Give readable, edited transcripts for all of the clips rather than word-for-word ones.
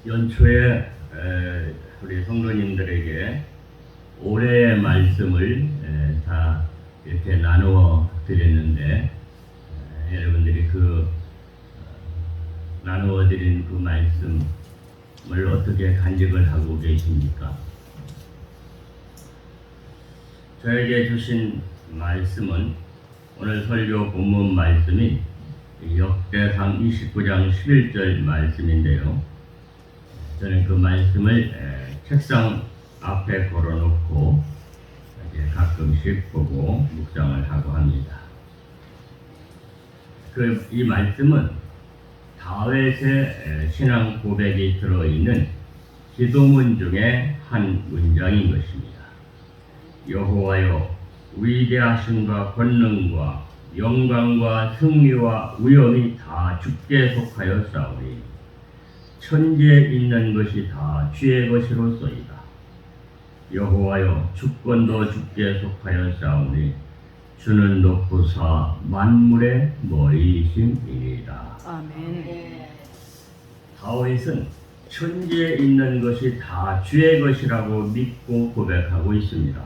연초에 우리 성도님들에게 올해의 말씀을 다 이렇게 나누어 드렸는데 여러분들이 나누어 드린 그 말씀을 어떻게 간직을 하고 계십니까? 저에게 주신 말씀은 오늘 설교 본문 말씀인 역대상 29장 11절 말씀인데요. 저는 그 말씀을 책상 앞에 걸어놓고 가끔씩 보고 묵상을 하고 합니다. 이 말씀은 다윗의 신앙 고백이 들어있는 기도문 중에 한 문장인 것입니다. 여호와여, 위대하심과 권능과 영광과 승리와 위엄이 다 주께 속하여 싸우니 천지에 있는 것이 다 주의 것이로소이다. 여호와여, 주권도 주께 속하여 싸우니 주는 높으사 만물의 머리이심이니이다. 아멘. 다윗은 천지에 있는 것이 다 주의 것이라고 믿고 고백하고 있습니다.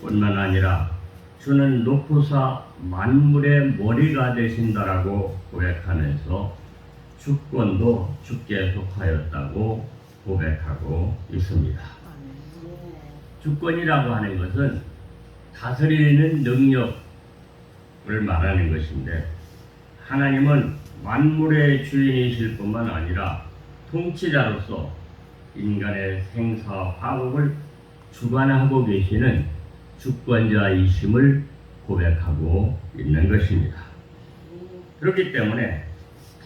뿐만 아니라 주는 높으사 만물의 머리가 되신다라고 고백하면서 주권도 주께 속하였다고 고백하고 있습니다. 주권이라고 하는 것은 다스리는 능력을 말하는 것인데, 하나님은 만물의 주인이실 뿐만 아니라 통치자로서 인간의 생사 화복을 주관하고 계시는 주권자이심을 고백하고 있는 것입니다. 그렇기 때문에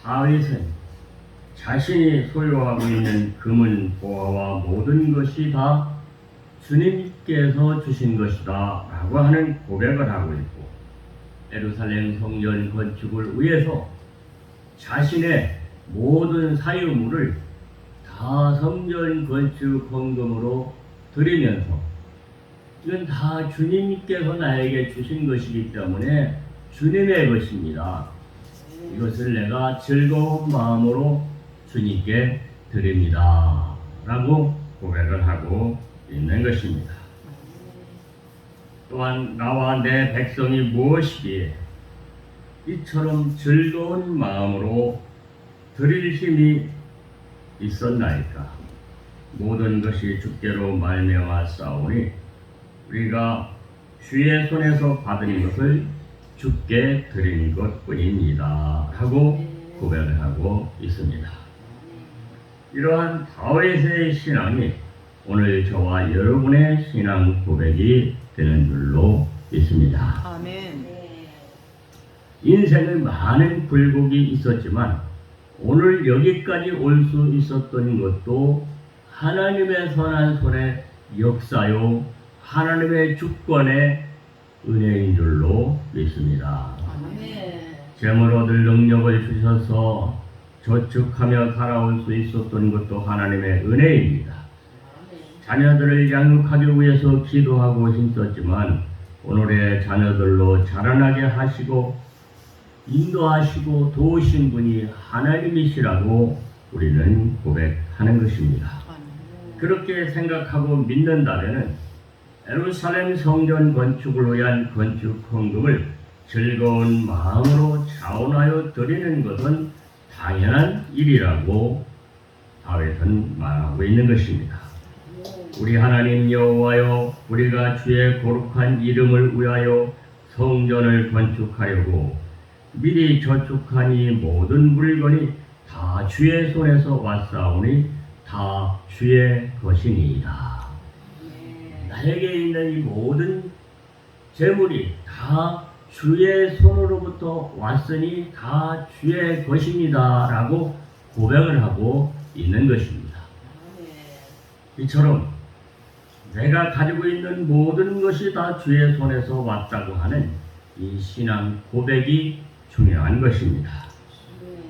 다윗은 자신이 소유하고 있는 금은 보화와 모든 것이 다 주님께서 주신 것이다 라고 하는 고백을 하고 있고, 예루살렘 성전 건축을 위해서 자신의 모든 사유물을 다 성전 건축 헌금으로 드리면서 이건 다 주님께서 나에게 주신 것이기 때문에 주님의 것입니다. 이것을 내가 즐거운 마음으로 주님께 드립니다 라고 고백을 하고 있는 것입니다. 또한 나와 내 백성이 무엇이기에 이처럼 즐거운 마음으로 드릴 힘이 있었나이까? 모든 것이 주께로 말미암아 싸우니 우리가 주의 손에서 받은 것을 주께 드린 것뿐입니다 하고 고백을 하고 있습니다. 이러한 다윗의 신앙이 오늘 저와 여러분의 신앙 고백이 되는 줄로 믿습니다. 아멘. 인생에 많은 굴곡이 있었지만 오늘 여기까지 올 수 있었던 것도 하나님의 선한 손의 역사요, 하나님의 주권의 은혜인 줄로 믿습니다. 재물 얻을 능력을 주셔서 저축하며 살아올 수 있었던 것도 하나님의 은혜입니다. 자녀들을 양육하기 위해서 기도하고 힘썼지만 오늘의 자녀들로 자라나게 하시고 인도하시고 도우신 분이 하나님이시라고 우리는 고백하는 것입니다. 그렇게 생각하고 믿는다면 예루살렘 성전 건축을 위한 건축 헌금을 즐거운 마음으로 자원하여 드리는 것은 당연한 일이라고 다윗은 말하고 있는 것입니다. 우리 하나님 여호와여, 우리가 주의 거룩한 이름을 위하여 성전을 건축하려고 미리 저축한 이 모든 물건이 다 주의 손에서 왔사오니 다 주의 것이니이다. 나에게 있는 이 모든 재물이 다 주의 손으로부터 왔으니 다 주의 것입니다 라고 고백을 하고 있는 것입니다. 이처럼 내가 가지고 있는 모든 것이 다 주의 손에서 왔다고 하는 이 신앙 고백이 중요한 것입니다.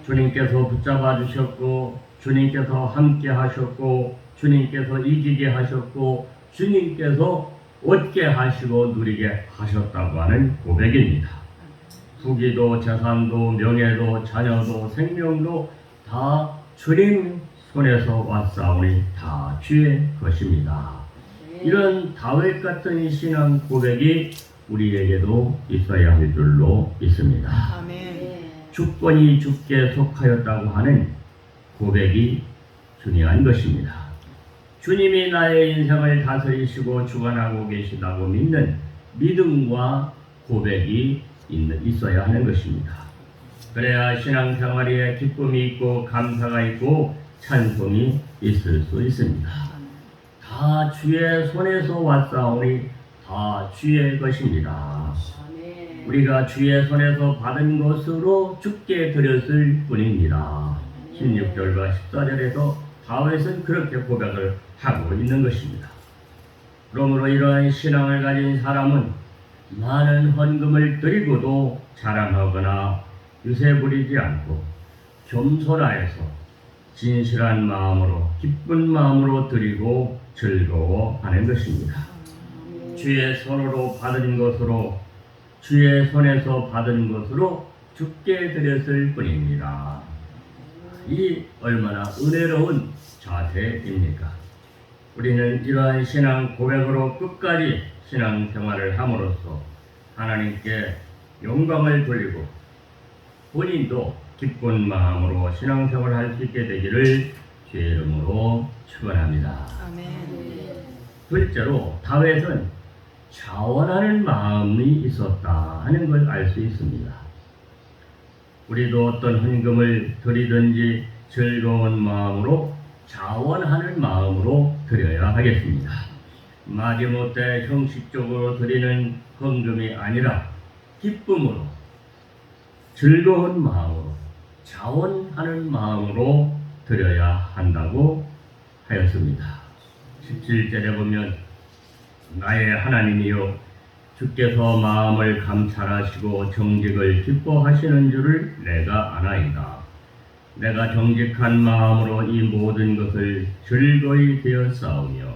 주님께서 붙잡아 주셨고, 주님께서 함께 하셨고, 주님께서 이기게 하셨고, 주님께서 얻게 하시고 누리게 하셨다고 하는 고백입니다. 부귀도 재산도 명예도 자녀도 생명도 다 주님 손에서 왔사오니 다 주의 것입니다. 이런 다윗 같은 신앙 고백이 우리에게도 있어야 할 줄로 믿습니다. 아멘. 주권이 주께 속하였다고 하는 고백이 중요한 것입니다. 주님이 나의 인생을 다스리시고 주관하고 계시다고 믿는 믿음과 고백이 있어야 하는 것입니다. 그래야 신앙생활에 기쁨이 있고 감사가 있고 찬송이 있을 수 있습니다. 다 주의 손에서 왔사오니 다 주의 것입니다. 우리가 주의 손에서 받은 것으로 주께 드렸을 뿐입니다. 16절과 14절에서 다윗은 그렇게 고백을 하고 있는 것입니다. 그러므로 이러한 신앙을 가진 사람은 많은 헌금을 드리고도 자랑하거나 유세 부리지 않고 겸손하여서 진실한 마음으로 기쁜 마음으로 드리고 즐거워하는 것입니다. 주의 손으로 받은 것으로 주의 손에서 받은 것으로 주께 드렸을 뿐입니다. 이 얼마나 은혜로운 자세입니까? 우리는 이러한 신앙 고백으로 끝까지 신앙 생활을 함으로써 하나님께 영광을 돌리고 본인도 기쁜 마음으로 신앙 생활을 할 수 있게 되기를 주의 이름으로 축원합니다. 아멘. 둘째로 다윗은 자원하는 마음이 있었다 하는 걸 알 수 있습니다. 우리도 어떤 헌금을 드리든지 즐거운 마음으로 자원하는 마음으로 드려야 하겠습니다. 마지못해 형식적으로 드리는 헌금이 아니라 기쁨으로 즐거운 마음으로 자원하는 마음으로 드려야 한다고 하였습니다. 17절에 보면 나의 하나님이여 주께서 마음을 감찰하시고 정직을 기뻐하시는 줄을 내가 아나이다. 내가 정직한 마음으로 이 모든 것을 즐거이 되었사오며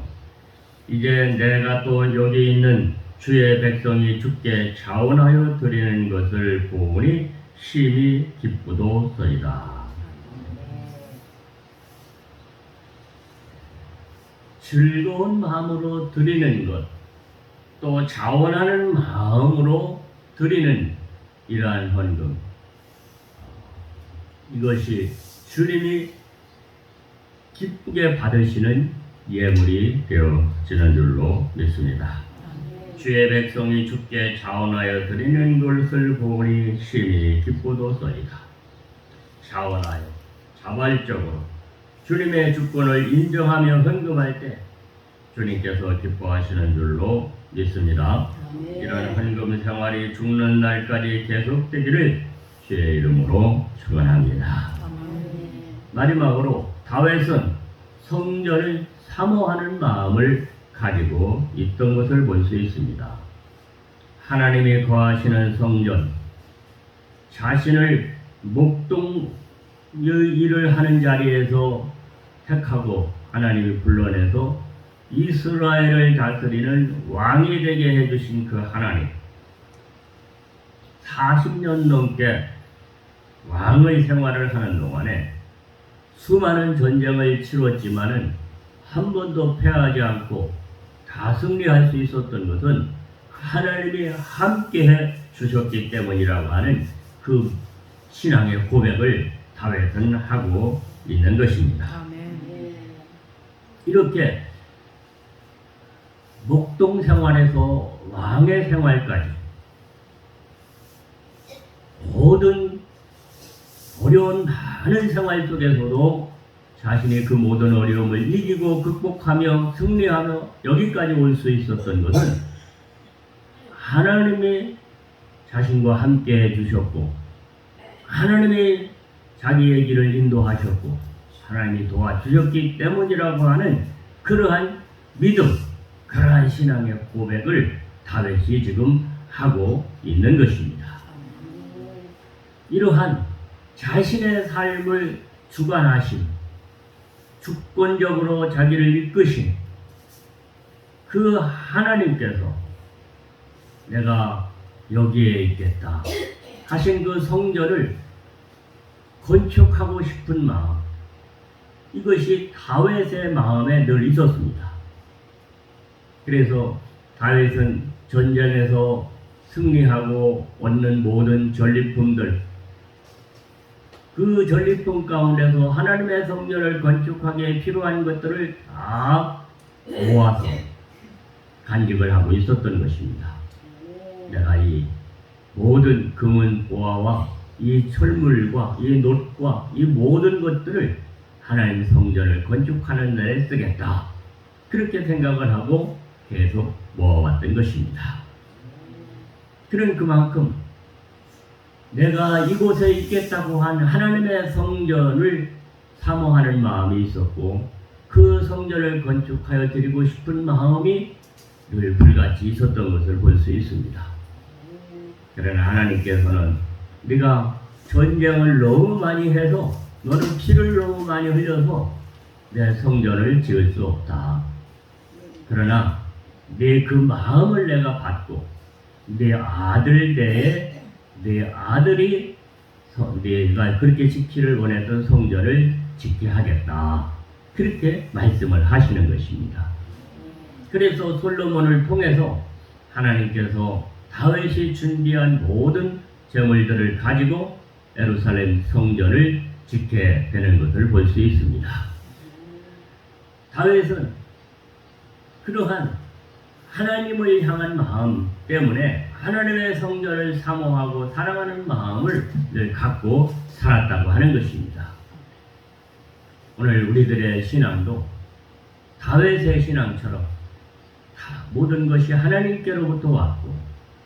이제 내가 또 여기 있는 주의 백성이 주께 자원하여 드리는 것을 보니 심히 기쁘도소이다. 즐거운 마음으로 드리는 것, 또 자원하는 마음으로 드리는 이러한 헌금, 이것이 주님이 기쁘게 받으시는 예물이 되어지는 줄로 믿습니다. 주의 백성이 주께 자원하여 드리는 것을 보니 심히 기쁘도소이다. 자원하여 자발적으로 주님의 주권을 인정하며 헌금할 때 주님께서 기뻐하시는 줄로 믿습니다. 이런 헌금 생활이 죽는 날까지 계속되기를 주의 이름으로 축원합니다. 마지막으로 다윗은 성전을 사모하는 마음을 가지고 있던 것을 볼 수 있습니다. 하나님이 거하시는 성전, 자신을 목동 일을 하는 자리에서 택하고 하나님이 불러내서 이스라엘을 다스리는 왕이 되게 해주신 그 하나님, 40년 넘게 왕의 생활을 하는 동안에 수많은 전쟁을 치렀지만은 한 번도 패하지 않고 다 승리할 수 있었던 것은 하나님이 함께해 주셨기 때문이라고 하는 그 신앙의 고백을 다윗은 하고 있는 것입니다. 아멘. 이렇게 목동 생활에서 왕의 생활까지 모든 어려운 많은 생활 속에서도 자신이 그 모든 어려움을 이기고 극복하며 승리하며 여기까지 올 수 있었던 것은 하나님이 자신과 함께 해주셨고 하나님이 자기의 길을 인도하셨고 하나님이 도와주셨기 때문이라고 하는 그러한 믿음, 그러한 신앙의 고백을 다윗이 지금 하고 있는 것입니다. 이러한 자신의 삶을 주관하신, 주권적으로 자기를 이끄신 그 하나님께서 내가 여기에 있겠다 하신 그 성전을 건축하고 싶은 마음, 이것이 다윗의 마음에 늘 있었습니다. 그래서 다윗은 전쟁에서 승리하고 얻는 모든 전리품들, 그 전리품 가운데서 하나님의 성전을 건축하기에 필요한 것들을 다 모아서 간직을 하고 있었던 것입니다. 내가 이 모든 금은 보화와 이 철물과 이 놋과 이 모든 것들을 하나님 성전을 건축하는 데에 쓰겠다. 그렇게 생각을 하고 계속 모아왔던 것입니다. 그런 그만큼 내가 이곳에 있겠다고 한 하나님의 성전을 사모하는 마음이 있었고 그 성전을 건축하여 드리고 싶은 마음이 늘 불같이 있었던 것을 볼 수 있습니다. 그러나 하나님께서는 네가 전쟁을 너무 많이 해서 너는 피를 너무 많이 흘려서 내 성전을 지을 수 없다. 그러나 네 그 마음을 내가 받고 네 아들 대에 네 아들이 네가 그렇게 지키를 원했던 성전을 짓게 하겠다. 그렇게 말씀을 하시는 것입니다. 그래서 솔로몬을 통해서 하나님께서 다윗이 준비한 모든 재물들을 가지고 예루살렘 성전을 짓게 되는 것을 볼 수 있습니다. 다윗은 그러한 하나님을 향한 마음 때문에 하나님의 성전을 사모하고 사랑하는 마음을 늘 갖고 살았다고 하는 것입니다. 오늘 우리들의 신앙도 다윗의 신앙처럼 모든 것이 하나님께로부터 왔고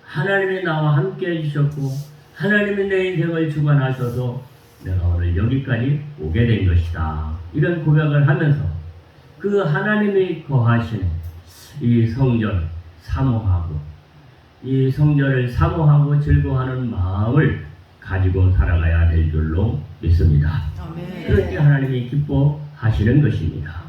하나님이 나와 함께 해주셨고 하나님이 내 인생을 주관하셔서 내가 오늘 여기까지 오게 된 것이다. 이런 고백을 하면서 그 하나님이 거하시는 이 성전 사모하고 이 성전을 사모하고 즐거워하는 마음을 가지고 살아가야 될 줄로 믿습니다. 아멘. 그렇게 하나님이 기뻐하시는 것입니다.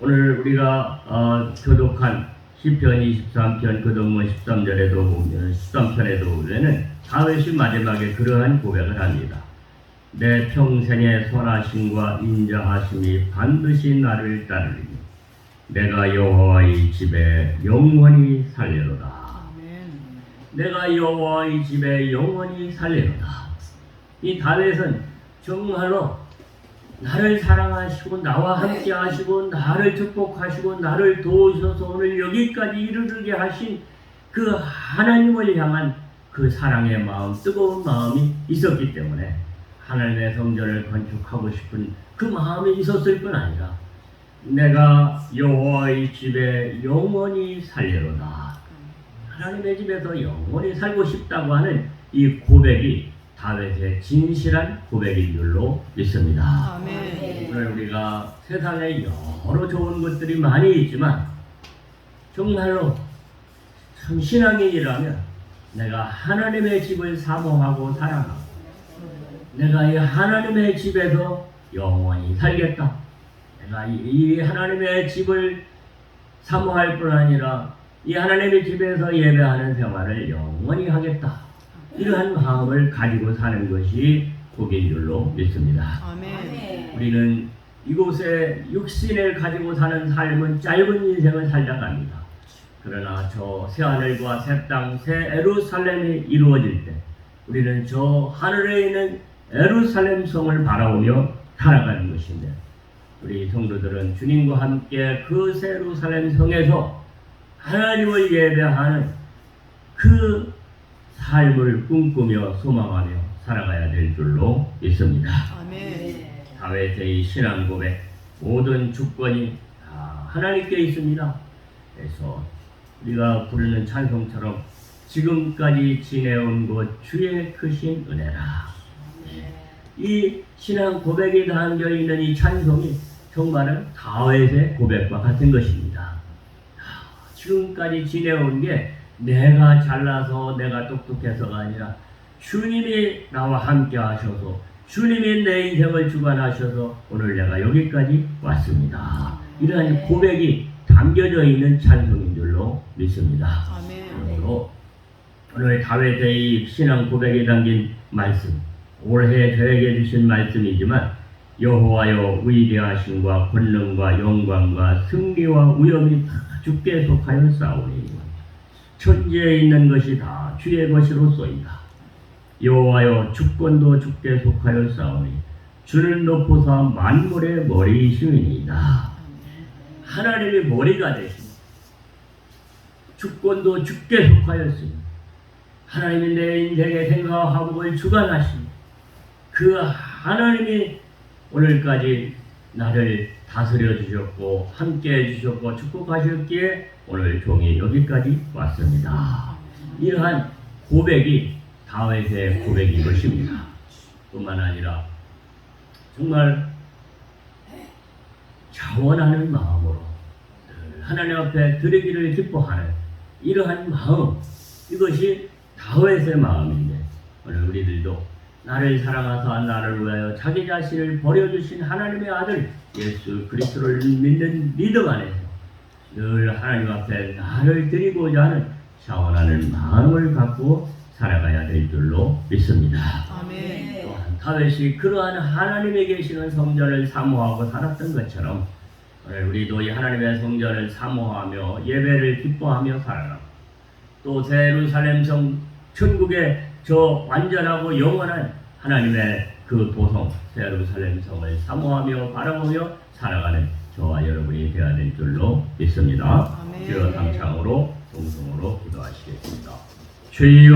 오늘 우리가 교독한 시편 23편 그동문 13절에도 보면 13편에도 보면은 다윗이 마지막에 그러한 고백을 합니다. 내 평생의 선하심과 인자하심이 반드시 나를 따르리니 내가 여호와의 집에 영원히 살리로다. 내가 여호와의 집에 영원히 살리로다. 이 다윗은 정말로 나를 사랑하시고 나와 함께 하시고 나를 축복하시고 나를 도우셔서 오늘 여기까지 이르게 하신 그 하나님을 향한 그 사랑의 마음, 뜨거운 마음이 있었기 때문에 하나님의 성전을 건축하고 싶은 그 마음이 있었을 뿐 아니라 내가 여호와의 집에 영원히 살리로다. 하나님의 집에서 영원히 살고 싶다고 하는 이 고백이 다윗의 진실한 고백인 줄로 믿습니다. 아멘. 오늘 우리가 세상에 여러 좋은 것들이 많이 있지만 정말로 참 신앙인이라면 내가 하나님의 집을 사모하고 사랑하고 내가 이 하나님의 집에서 영원히 살겠다. 내가 이 하나님의 집을 사모할 뿐 아니라 이 하나님의 집에서 예배하는 생활을 영원히 하겠다. 이러한 마음을 가지고 사는 것이 복인 줄로 믿습니다. 아멘. 우리는 이곳에 육신을 가지고 사는 삶은 짧은 인생을 살다갑니다. 그러나 저 새하늘과 새 땅, 새 예루살렘이 이루어질 때 우리는 저 하늘에 있는 예루살렘 성을 바라보며 살아가는 것인데 우리 성도들은 주님과 함께 그 새 예루살렘 성에서 하나님을 예배하는 그 삶을 꿈꾸며 소망하며 살아가야 될 줄로 믿습니다. 아멘. 다윗의 신앙 고백 모든 주권이 다 하나님께 있습니다. 그래서 우리가 부르는 찬송처럼 지금까지 지내온 것 주의 크신 은혜라. 이 신앙 고백이 담겨 있는 이 찬송이 정말은 다윗의 고백과 같은 것입니다. 지금까지 지내온 게 내가 잘나서 내가 똑똑해서가 아니라 주님이 나와 함께 하셔서 주님이 내 인생을 주관하셔서 오늘 내가 여기까지 왔습니다. 이러한 고백이 담겨져 있는 찬송인 줄로 믿습니다. 그러므로 오늘 다윗의 신앙 고백에 담긴 말씀 올해 저에게 주신 말씀이지만 여호와여 위대하심과 권능과 영광과 승리와 위엄이 다 주께 속하여 싸우니 천지에 있는 것이 다 주의 것이로소이다. 여호와여 주권도 주께 속하여 싸우니 주는 높으사 만물의 머리이시니이다. 하나님이 머리가 되시니 주권도 주께 속하였으니 하나님이 내 인생의 생사와 화복을 주관하시니 그 하나님이 오늘까지 나를 다스려 주셨고 함께 해주셨고 축복하셨기에 오늘 종이 여기까지 왔습니다. 이러한 고백이 다윗의 고백인 것입니다. 뿐만 아니라 정말 자원하는 마음으로 하나님 앞에 드리기를 기뻐하는 이러한 마음, 이것이 다윗의 마음인데 오늘 우리들도 나를 사랑하사 나를 위하여 자기 자신을 버려주신 하나님의 아들 예수 그리스도를 믿는 믿음 안에서 늘 하나님 앞에 나를 드리고자 하는 자원하는 마음을 갖고 살아가야 될 줄로 믿습니다. 아멘. 또한 다윗이 그러한 하나님에 계시는 성전을 사모하고 살았던 것처럼 오늘 우리도 이 하나님의 성전을 사모하며 예배를 기뻐하며 살아가고 또 예루살렘 성 천국의 저 완전하고 영원한 하나님의 그 도성 예루살렘 성을 사모하며 바라보며 살아가는 저와 여러분이 되어야 될 줄로 믿습니다. 아멘. 주여 당창으로 동성으로 기도하시겠습니다. 주여